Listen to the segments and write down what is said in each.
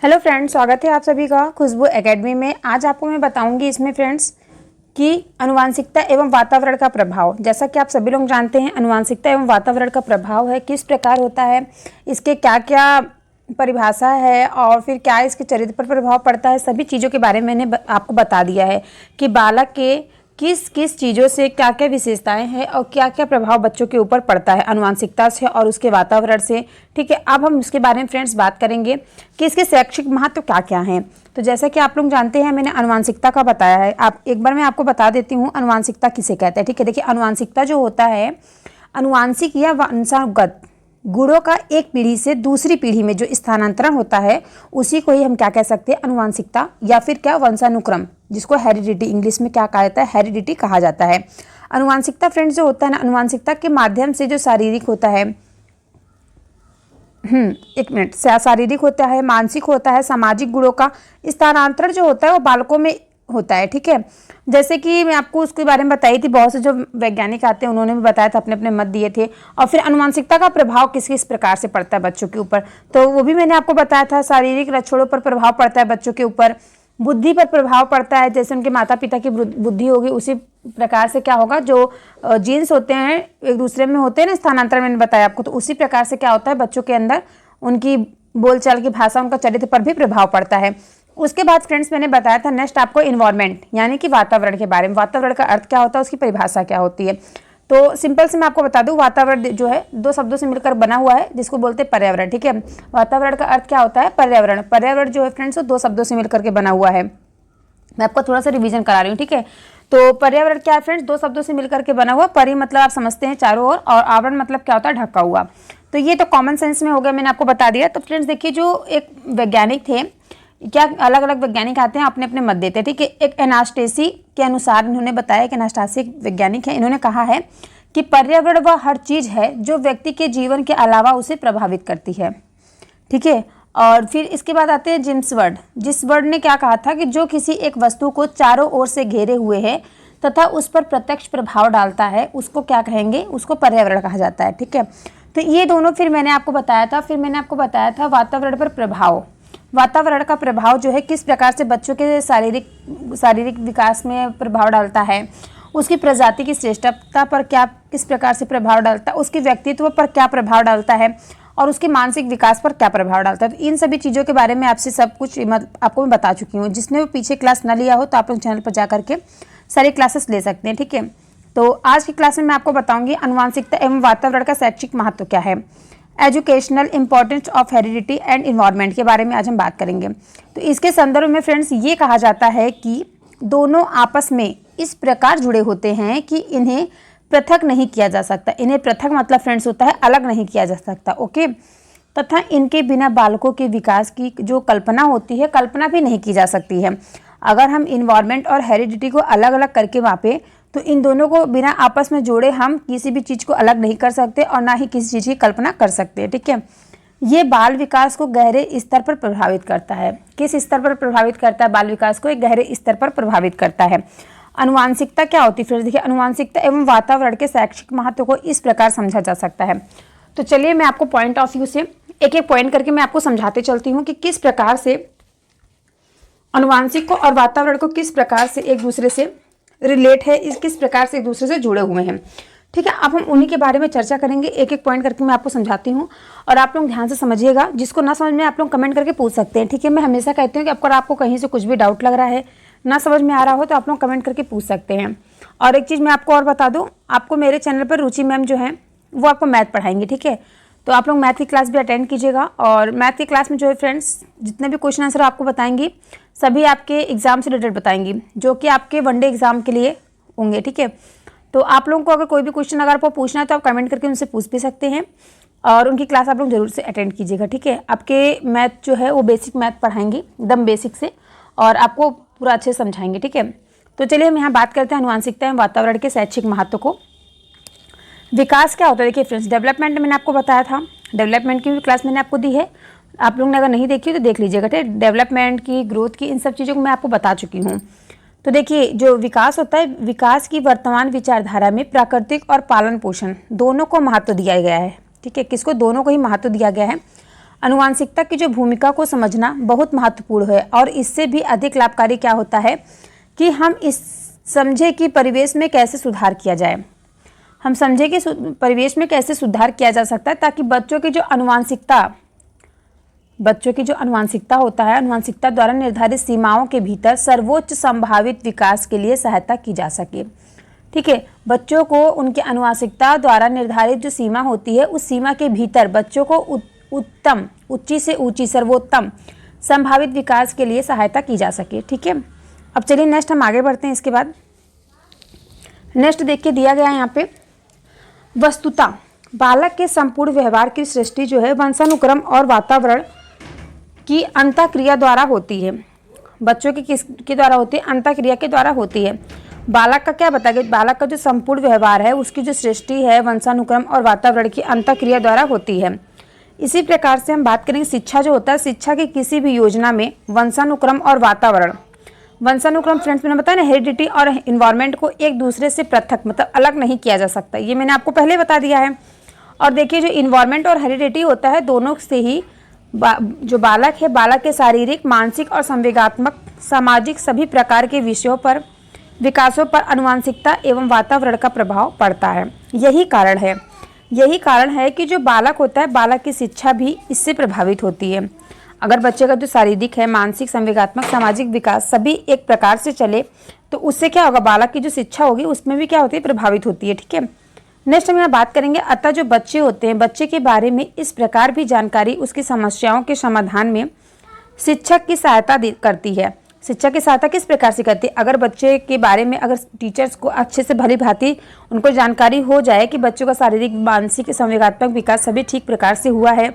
Hello friends, स्वागत है आप सभी का खुशबू एकेडमी में। आज आपको मैं बताऊंगी इसमें फ्रेंड्स कि आनुवांशिकता एवं वातावरण का प्रभाव। जैसा कि आप सभी लोग जानते हैं, आनुवांशिकता एवं वातावरण का प्रभाव है किस प्रकार होता है, इसके क्या क्या परिभाषा है और फिर क्या इसके चरित्र पर प्रभाव पड़ता है। सभी चीज़ों के बारे में मैंने आपको बता दिया है कि बालक के किस किस चीज़ों से क्या क्या विशेषताएं हैं और क्या क्या प्रभाव बच्चों के ऊपर पड़ता है आनुवांशिकता से और उसके वातावरण से। ठीक है, अब हम इसके बारे में फ्रेंड्स बात करेंगे कि इसके शैक्षिक महत्व क्या क्या हैं। तो जैसा कि आप लोग जानते हैं, मैंने आनुवांशिकता का बताया है। आप एक बार मैं आपको बता देती हूँ आनुवांशिकता किसे कहते हैं। ठीक है, देखिए आनुवांशिकता जो होता है, अनुवांशिक या वंशानुगत गुणों का एक पीढ़ी से दूसरी पीढ़ी में जो स्थानांतरण होता है उसी को ही हम क्या कह सकते हैं, अनुवांशिकता या फिर क्या वंशानुक्रम, जिसको हेरिडिटी इंग्लिश में क्या कहा जाता है, हेरिडिटी कहा जाता है। अनुवांशिकता फ्रेंड्स जो होता है ना, अनुवांशिकता के माध्यम से जो शारीरिक होता है, एक मिनट, शारीरिक होता है, मानसिक होता है, सामाजिक गुणों का स्थानांतरण जो होता है वो बालकों में होता है। ठीक है, जैसे कि मैं आपको उसके बारे में बताई थी, बहुत से जो वैज्ञानिक आते हैं उन्होंने भी बताया था, अपने अपने मत दिए थे। और फिर अनुवांशिकता का प्रभाव किस किस प्रकार से पड़ता है बच्चों के ऊपर, तो वो भी मैंने आपको बताया था। शारीरिक लक्षणों पर प्रभाव पड़ता है बच्चों के ऊपर, बुद्धि पर प्रभाव पड़ता है, जैसे उनके माता पिता की बुद्धि होगी उसी प्रकार से क्या होगा, जो जीन्स होते हैं एक दूसरे में होते हैं ना, स्थानांतरण मैंने बताया आपको, तो उसी प्रकार से क्या होता है बच्चों के अंदर उनकी बोलचाल की भाषा, उनका चरित्र पर भी प्रभाव पड़ता है। उसके बाद फ्रेंड्स मैंने बताया था नेक्स्ट आपको इन्वायरमेंट यानी कि वातावरण के बारे में। वातावरण का अर्थ क्या होता है, उसकी परिभाषा क्या होती है। तो सिंपल से मैं आपको बता दूं, वातावरण जो है दो शब्दों से मिलकर बना हुआ है जिसको बोलते हैं पर्यावरण। ठीक है, वातावरण का अर्थ क्या होता है, पर्यावरण। पर्यावरण जो है फ्रेंड्स वो दो शब्दों से मिलकर के बना हुआ है। मैं आपको थोड़ा सा रिवीजन करा रही हूँ। ठीक है, तो पर्यावरण क्या है फ्रेंड्स, दो शब्दों से मिलकर के बना हुआ। परि मतलब आप समझते हैं चारों ओर, और आवरण मतलब क्या होता है, ढका हुआ। तो ये तो कॉमन सेंस में हो गया, मैंने आपको बता दिया। तो फ्रेंड्स देखिए, जो एक वैज्ञानिक थे, क्या अलग अलग वैज्ञानिक आते हैं अपने अपने मत देते हैं। ठीक है, एक एनास्टेसी के अनुसार इन्होंने बताया कि एनास्टेसी वैज्ञानिक है, इन्होंने कहा है कि पर्यावरण वह हर चीज़ है जो व्यक्ति के जीवन के अलावा उसे प्रभावित करती है। ठीक है, और फिर इसके बाद आते हैं जेम्स वर्ड। जिस वर्ड ने क्या कहा था कि जो किसी एक वस्तु को चारों ओर से घेरे हुए है तथा उस पर प्रत्यक्ष प्रभाव डालता है उसको क्या कहेंगे, उसको पर्यावरण कहा जाता है। ठीक है, तो ये दोनों फिर मैंने आपको बताया था। फिर मैंने आपको बताया था वातावरण पर प्रभाव। वातावरण का प्रभाव जो है किस प्रकार से बच्चों के शारीरिक विकास में प्रभाव डालता है, उसकी प्रजाति की श्रेष्ठता पर क्या किस प्रकार से प्रभाव डालता है, उसके व्यक्तित्व पर क्या प्रभाव डालता है और उसके मानसिक विकास पर क्या प्रभाव डालता है। तो इन सभी चीज़ों के बारे में आपसे सब कुछ आपको मैं बता चुकी हूँ। जिसने वो पीछे क्लास ना लिया हो तो आप लोग चैनल पर जा करके सारी क्लासेस ले सकते हैं। ठीक है, तो आज की क्लास में मैं आपको बताऊंगी आनुवांशिकता एवं वातावरण का शैक्षिक महत्व क्या है, educational importance of heredity and environment के बारे में आज हम बात करेंगे। तो इसके संदर्भ में फ्रेंड्स ये कहा जाता है कि दोनों आपस में इस प्रकार जुड़े होते हैं कि इन्हें पृथक नहीं किया जा सकता। इन्हें पृथक मतलब फ्रेंड्स होता है अलग नहीं किया जा सकता। ओके, तथा इनके बिना बालकों के विकास की जो कल्पना होती है, कल्पना भी नहीं की जा सकती है। अगर हम इन्वायरमेंट और हेरिडिटी को अलग अलग करके मापें तो इन दोनों को बिना आपस में जोड़े हम किसी भी चीज़ को अलग नहीं कर सकते और ना ही किसी चीज़ की कल्पना कर सकते हैं। ठीक है, ये बाल विकास को गहरे स्तर पर प्रभावित करता है। किस स्तर पर प्रभावित करता है, बाल विकास को एक गहरे स्तर पर प्रभावित करता है। अनुवांशिकता क्या होती है फिर देखिए, अनुवांशिकता एवं वातावरण के शैक्षिक महत्व को इस प्रकार समझा जा सकता है। तो चलिए मैं आपको पॉइंट ऑफ व्यू से एक एक पॉइंट करके मैं आपको समझाते चलती हूँ कि किस प्रकार से अनुवांशिक को और वातावरण को किस प्रकार से एक दूसरे से रिलेट है, इस किस प्रकार से एक दूसरे से जुड़े हुए हैं। ठीक है, अब हम उन्हीं के बारे में चर्चा करेंगे। एक एक पॉइंट करके मैं आपको समझाती हूँ और आप लोग ध्यान से समझिएगा। जिसको ना समझ में आप लोग कमेंट करके पूछ सकते हैं। ठीक है, मैं हमेशा कहती हूँ कि अगर आपको कहीं से कुछ भी डाउट लग रहा है, ना समझ में आ रहा हो, तो आप लोग कमेंट करके पूछ सकते हैं। और एक चीज़ मैं आपको और बता दूँ, आपको मेरे चैनल पर रुचि मैम जो है वो आपको मैथ पढ़ाएंगे। ठीक है, तो आप लोग मैथ की क्लास भी अटेंड कीजिएगा। और मैथ की क्लास में जो है फ्रेंड्स जितने भी क्वेश्चन आंसर आपको बताएंगी सभी आपके एग्जाम से रिलेटेड बताएंगी, जो कि आपके वनडे एग्जाम के लिए होंगे। ठीक है, तो आप लोगों को अगर कोई भी क्वेश्चन अगर आपको पूछना है तो आप कमेंट करके उनसे पूछ भी सकते हैं और उनकी क्लास आप लोग जरूर से अटेंड कीजिएगा। ठीक है, आपके मैथ जो है वो बेसिक मैथ पढ़ाएंगे एकदम बेसिक से और आपको पूरा अच्छे से समझाएंगे। ठीक है, तो चलिए हम यहाँ बात करते हैं अनुवांशिकता एवं वातावरण के शैक्षिक महत्व को। विकास क्या होता है, देखिए फ्रेंड्स, डेवलपमेंट मैंने आपको बताया था, डेवलपमेंट की भी क्लास मैंने आपको दी है। आप लोगों ने अगर नहीं देखी तो देख लीजिएगा। ठीक है, डेवलपमेंट की, ग्रोथ की, इन सब चीज़ों को मैं आपको बता चुकी हूँ। तो देखिए जो विकास होता है, विकास की वर्तमान विचारधारा में प्राकृतिक और पालन पोषण दोनों को महत्व दिया गया है। ठीक है, किसको, दोनों को ही महत्व दिया गया है। आनुवंशिकता की जो भूमिका को समझना बहुत महत्वपूर्ण है और इससे भी अधिक लाभकारी क्या होता है कि हम इस समझे कि परिवेश में कैसे सुधार किया जाए। हम समझे कि परिवेश में कैसे सुधार किया जा सकता है ताकि बच्चों की जो आनुवंशिकता होता है, आनुवंशिकता द्वारा निर्धारित सीमाओं के भीतर सर्वोच्च संभावित विकास के लिए सहायता की जा सके। ठीक है, बच्चों को उनकी आनुवंशिकता द्वारा निर्धारित जो सीमा होती है उस सीमा के भीतर बच्चों को उत्तम, ऊंची से ऊंची, सर्वोत्तम संभावित विकास के लिए सहायता की जा सके। ठीक है, अब चलिए नेक्स्ट हम आगे बढ़ते हैं। इसके बाद नेक्स्ट देखिए दिया गया है यहाँ पे, वस्तुतः बालक के संपूर्ण व्यवहार की सृष्टि जो है वंशानुक्रम और वातावरण की अंतःक्रिया द्वारा होती है। बच्चों की किसके द्वारा होती है? अंतःक्रिया के द्वारा होती है। बालक का क्या बताया गया? बालक का जो संपूर्ण व्यवहार है उसकी जो सृष्टि है वंशानुक्रम और वातावरण की अंतःक्रिया द्वारा होती है। इसी प्रकार से हम बात करेंगे शिक्षा जो होता है, शिक्षा की किसी भी योजना में वंशानुक्रम और वातावरण, वंशानुक्रम फ्रेंड्स मैंने बताया ना, हेरिडिटी और इन्वायरमेंट को एक दूसरे से पृथक मतलब अलग नहीं किया जा सकता, ये मैंने आपको पहले बता दिया है। और देखिए जो इन्वायरमेंट और हेरिडिटी होता है दोनों से ही जो बालक है, बालक के शारीरिक, मानसिक और संवेगात्मक, सामाजिक सभी प्रकार के विषयों पर, विकासों पर आनुवंशिकता एवं वातावरण का प्रभाव पड़ता है। यही कारण है कि जो बालक होता है, बालक की शिक्षा भी इससे प्रभावित होती है। अगर बच्चे का जो शारीरिक है, मानसिक, संवेगात्मक, सामाजिक विकास सभी एक प्रकार से चले तो उससे क्या होगा, बालक की जो शिक्षा होगी उसमें भी क्या होती है, प्रभावित होती है। ठीक है, नेक्स्ट हम यहाँ बात करेंगे, अतः जो बच्चे होते हैं, बच्चे के बारे में इस प्रकार भी जानकारी उसकी समस्याओं के समाधान में शिक्षक की सहायता करती है। शिक्षा की सहायता किस प्रकार से करती है? अगर बच्चे के बारे में अगर टीचर्स को अच्छे से भली भांति उनको जानकारी हो जाए कि बच्चों का शारीरिक, मानसिक, संवेगात्मक विकास सभी ठीक प्रकार से हुआ है,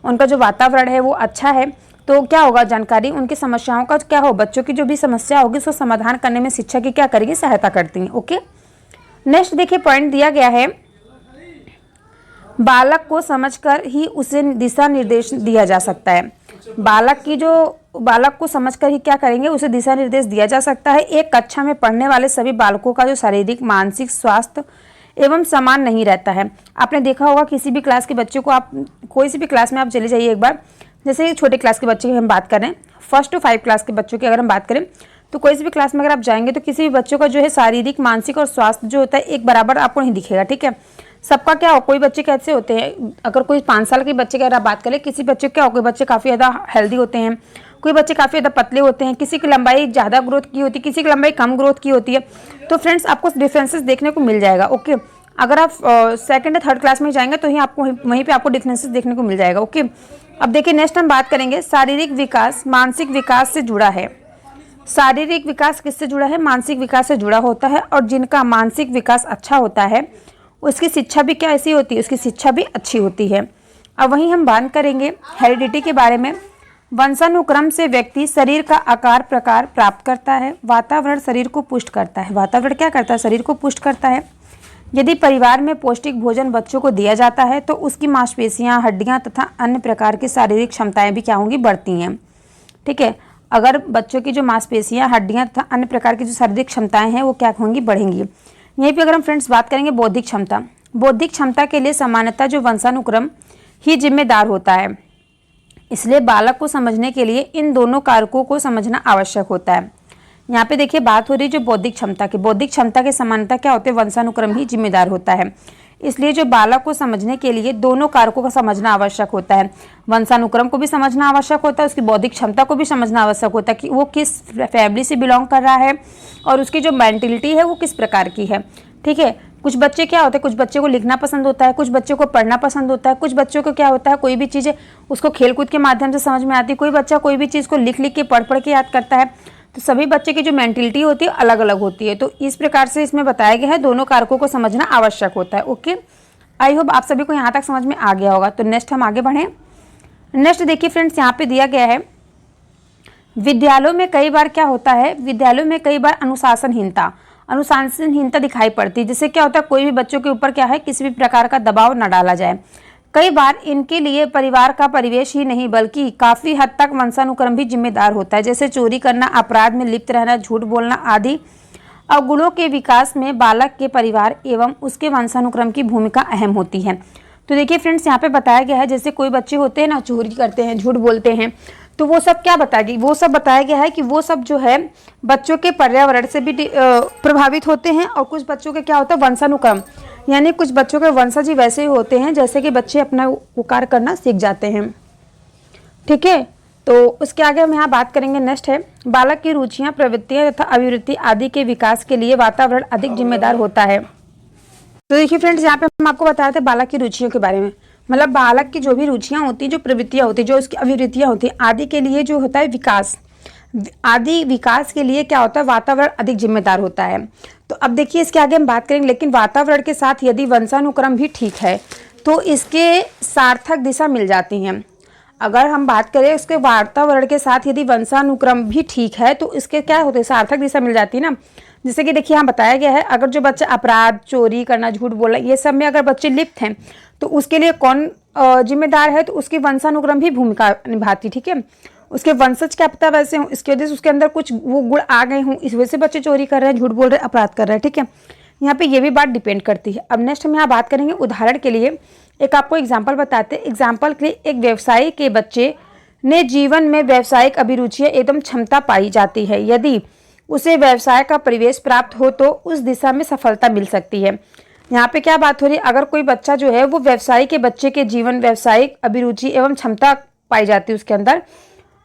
उनका जो वातावरण है वो अच्छा है, तो क्या होगा, जानकारी उनकी समस्याओं का क्या हो, बच्चों की जो भी समस्या होगी उसको समाधान करने में शिक्षा की क्या करेगी, सहायता करती है। ओके, नेक्स्ट देखिए पॉइंट दिया गया है, बालक को समझकर ही उसे दिशा निर्देश दिया जा सकता है। बालक को समझकर ही क्या करेंगे, उसे दिशा निर्देश दिया जा सकता है। एक कक्षा में पढ़ने वाले सभी बालकों का जो शारीरिक, मानसिक स्वास्थ्य एवं समान नहीं रहता है। आपने देखा होगा किसी भी क्लास के बच्चे को, आप कोई सी भी क्लास में आप चले जाइए एक बार, जैसे छोटे क्लास के बच्चे की हम बात करें, 1 to 5 क्लास के बच्चों की अगर हम बात करें, तो कोई सी भी क्लास में अगर आप जाएंगे तो किसी भी बच्चों का जो है शारीरिक, मानसिक और स्वास्थ्य जो होता है एक बराबर आपको नहीं दिखेगा। ठीक है, सबका क्या हो, कोई बच्चे कैसे होते हैं, अगर कोई 5 साल के बच्चे की अगर आप बात करें, किसी बच्चे क्या हो, कोई बच्चे काफ़ी ज़्यादा हेल्दी होते हैं, कोई बच्चे काफ़ी ज़्यादा पतले होते हैं, किसी की लंबाई ज़्यादा ग्रोथ की होती है, किसी की लंबाई कम ग्रोथ की होती है। तो फ्रेंड्स आपको डिफरेंसेस देखने को मिल जाएगा। ओके, अगर आप 2nd या 3rd क्लास में जाएंगे तो ही आपको वहीं पे आपको डिफरेंसेस देखने को मिल जाएगा। ओके, अब देखिए नेक्स्ट हम बात करेंगे, शारीरिक विकास मानसिक विकास से जुड़ा है। शारीरिक विकास किससे जुड़ा है, मानसिक विकास से जुड़ा होता है, और जिनका मानसिक विकास अच्छा होता है उसकी शिक्षा भी क्या ऐसी होती है, उसकी शिक्षा भी अच्छी होती है। अब वहीं हम बात करेंगे हेरिडिटी के बारे में। वंशानुक्रम से व्यक्ति शरीर का आकार प्रकार प्राप्त करता है, वातावरण शरीर को पुष्ट करता है। वातावरण क्या करता है, शरीर को पुष्ट करता है। यदि परिवार में पौष्टिक भोजन बच्चों को दिया जाता है तो उसकी मांसपेशियां, हड्डियां तथा अन्य प्रकार की शारीरिक क्षमताएं भी क्या होंगी, बढ़ती हैं। ठीक है, अगर बच्चों की जो मांसपेशियां, हड्डियां तथा अन्य प्रकार की जो शारीरिक क्षमताएं हैं वो क्या होंगी, बढ़ेंगी। यहीं पे अगर हम फ्रेंड्स बात करेंगे बौद्धिक क्षमता, बौद्धिक क्षमता के लिए सामान्यतः जो वंशानुक्रम ही जिम्मेदार होता है, इसलिए बालक को समझने के लिए इन दोनों कारकों को समझना आवश्यक होता है। यहाँ पे देखिए बात हो रही है जो बौद्धिक क्षमता की, बौद्धिक क्षमता के समानता क्या होते हैं, वंशानुक्रम ही जिम्मेदार होता है। इसलिए जो बालक को समझने के लिए दोनों कारकों का समझना आवश्यक होता है, वंशानुक्रम को भी समझना आवश्यक होता है, उसकी बौद्धिक क्षमता को भी समझना आवश्यक होता है कि वो किस फैमिली से बिलोंग कर रहा है और उसकी जो मेंटलिटी है वो किस प्रकार की है। ठीक है, कुछ बच्चे क्या होते हैं, कुछ बच्चे को लिखना पसंद होता है, कुछ बच्चों को पढ़ना पसंद होता है, कुछ बच्चों को क्या होता है, कोई भी चीज़ें उसको खेलकूद के माध्यम से समझ में आती है, कोई बच्चा कोई भी चीज़ को लिख लिख के पढ़ पढ़ के याद करता है। तो सभी बच्चे की जो मेंटलिटी होती है अलग अलग होती है। तो इस प्रकार से इसमें बताया गया है दोनों कारकों को समझना आवश्यक होता है। ओके, आई होप आप सभी को यहाँ तक समझ में आ गया होगा। तो नेक्स्ट हम आगे बढ़ें। नेक्स्ट देखिए फ्रेंड्स, यहाँ पे दिया गया है विद्यालयों में कई बार क्या होता है, विद्यालयों में कई बार अनुशासनहीनता दिखाई पड़ती है। जिससे क्या होता है, कोई भी बच्चों के ऊपर क्या है, किसी भी प्रकार का दबाव न डाला जाए। कई बार इनके लिए परिवार का परिवेश ही नहीं बल्कि काफ़ी हद तक वंशानुक्रम भी जिम्मेदार होता है, जैसे चोरी करना, अपराध में लिप्त रहना, झूठ बोलना आदि अवगुणों के विकास में बालक के परिवार एवं उसके वंशानुक्रम की भूमिका अहम होती है। तो देखिए फ्रेंड्स, यहाँ पे बताया गया है जैसे कोई बच्चे होते हैं ना, चोरी करते हैं, झूठ बोलते हैं, तो वो सब क्या बताया गया, वो सब बताया गया है कि वो सब जो है बच्चों के पर्यावरण से भी प्रभावित होते हैं। और कुछ बच्चों के क्या होता है, वंशानुक्रम, यानी कुछ बच्चों के वंशज ही वैसे ही होते हैं जैसे कि बच्चे अपना वो कार्य करना सीख जाते हैं। ठीक है, तो उसके आगे हम यहाँ बात करेंगे। नेक्स्ट है, बालक की रुचियाँ, प्रवृत्तियाँ तथा अभिवृत्ति आदि के विकास के लिए वातावरण अधिक जिम्मेदार होता है। तो देखिए फ्रेंड्स, यहाँ पे हम आपको बताए थे बालक की रुचियों के बारे में, मतलब बालक की जो भी रुचियाँ होती हैं, जो प्रवृत्तियाँ होती हैं, जो उसकी अभिवृत्तियाँ होती हैं, आदि के लिए जो होता है विकास, आदि विकास के लिए क्या होता है, वातावरण अधिक जिम्मेदार होता है। तो अब देखिए इसके आगे हम बात करेंगे, लेकिन वातावरण के साथ यदि वंशानुक्रम भी ठीक है तो इसके सार्थक दिशा मिल जाती हैं। अगर हम बात करें उसके वातावरण के साथ यदि वंशानुक्रम भी ठीक है तो इसके क्या होते हैं, सार्थक दिशा मिल जाती है ना। जैसे कि देखिए यहाँ बताया गया है, अगर जो बच्चा अपराध, चोरी करना, झूठ बोलना, ये सब में अगर बच्चे लिप्त हैं तो उसके लिए कौन जिम्मेदार है, तो उसकी वंशानुक्रम भी भूमिका निभाती। ठीक है, उसके वंशज क्या पता वैसे हों, इसकी वजह से उसके अंदर कुछ वो गुण आ गए हों, इस वजह से बच्चे चोरी कर रहे हैं, झूठ बोल रहे हैं, अपराध कर रहे हैं। ठीक है, यहाँ पे ये भी बात डिपेंड करती है। अब नेक्स्ट हम यहाँ बात करेंगे, उदाहरण के लिए एक आपको एग्जाम्पल बताते हैं। एग्जाम्पल के लिए, एक व्यवसायी के बच्चे ने जीवन में व्यावसायिक अभिरुचियाँ एवं क्षमता पाई जाती है, यदि उसे व्यवसाय का परिवेश प्राप्त हो तो उस दिशा में सफलता मिल सकती है। यहाँ पे क्या बात हो रही है, अगर कोई बच्चा जो है वो व्यवसायी के बच्चे के जीवन व्यावसायिक अभिरुचि एवं क्षमता पाई जाती है उसके अंदर,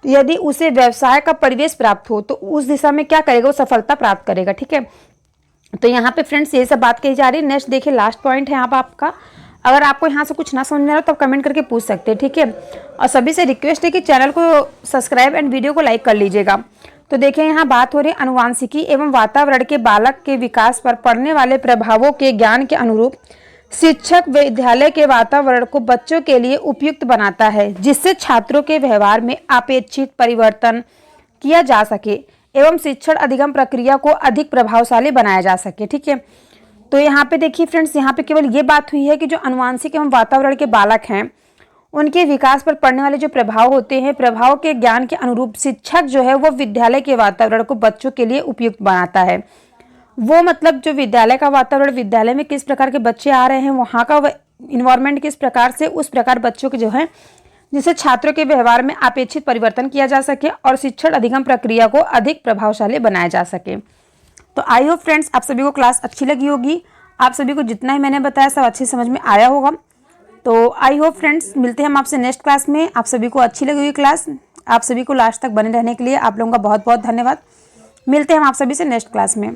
तो यदि उसे व्यवसाय का परिवेश प्राप्त हो तो उस दिशा में क्या करेगा, वो सफलता प्राप्त करेगा। ठीक है, तो यहाँ पे फ्रेंड्स ये सब बात कही जा रही है। नेक्स्ट देखिए, लास्ट पॉइंट है यहाँ पर आपका, अगर आपको यहाँ से कुछ ना समझ में आ रहा तो आप कमेंट करके पूछ सकते हैं। ठीक है, और सभी से रिक्वेस्ट है कि चैनल को सब्सक्राइब एंड वीडियो को लाइक कर लीजिएगा। तो देखिए यहाँ बात हो रही है अनुवांशिकी एवं वातावरण के बालक के विकास पर पड़ने वाले प्रभावों के ज्ञान के अनुरूप शिक्षक विद्यालय के वातावरण को बच्चों के लिए उपयुक्त बनाता है, जिससे छात्रों के व्यवहार में अपेक्षित परिवर्तन किया जा सके एवं शिक्षण अधिगम प्रक्रिया को अधिक प्रभावशाली बनाया जा सके। ठीक है, तो यहाँ पे देखिए फ्रेंड्स, यहाँ पे केवल ये बात हुई है कि जो अनुवांशिक एवं वातावरण के बालक हैं उनके विकास पर पड़ने वाले जो प्रभाव होते हैं, प्रभाव के ज्ञान के अनुरूप शिक्षक जो है वो विद्यालय के वातावरण को बच्चों के लिए उपयुक्त बनाता है। वो मतलब जो विद्यालय का वातावरण, विद्यालय में किस प्रकार के बच्चे आ रहे हैं, वहाँ का इन्वायरमेंट किस प्रकार से, उस प्रकार बच्चों के जो है, जिससे छात्रों के व्यवहार में अपेक्षित परिवर्तन किया जा सके और शिक्षण अधिगम प्रक्रिया को अधिक प्रभावशाली बनाया जा सके। तो आई होप फ्रेंड्स आप सभी को क्लास अच्छी लगी होगी, आप सभी को जितना ही मैंने बताया सब अच्छी समझ में आया होगा। तो आई होप फ्रेंड्स मिलते हैं हम आपसे नेक्स्ट क्लास में। आप सभी को अच्छी लगी हुई क्लास, आप सभी को लास्ट तक बने रहने के लिए आप लोगों का बहुत बहुत धन्यवाद। मिलते हैं हम आप सभी से नेक्स्ट क्लास में।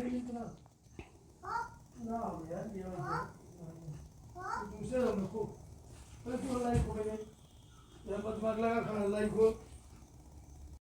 दूसरे को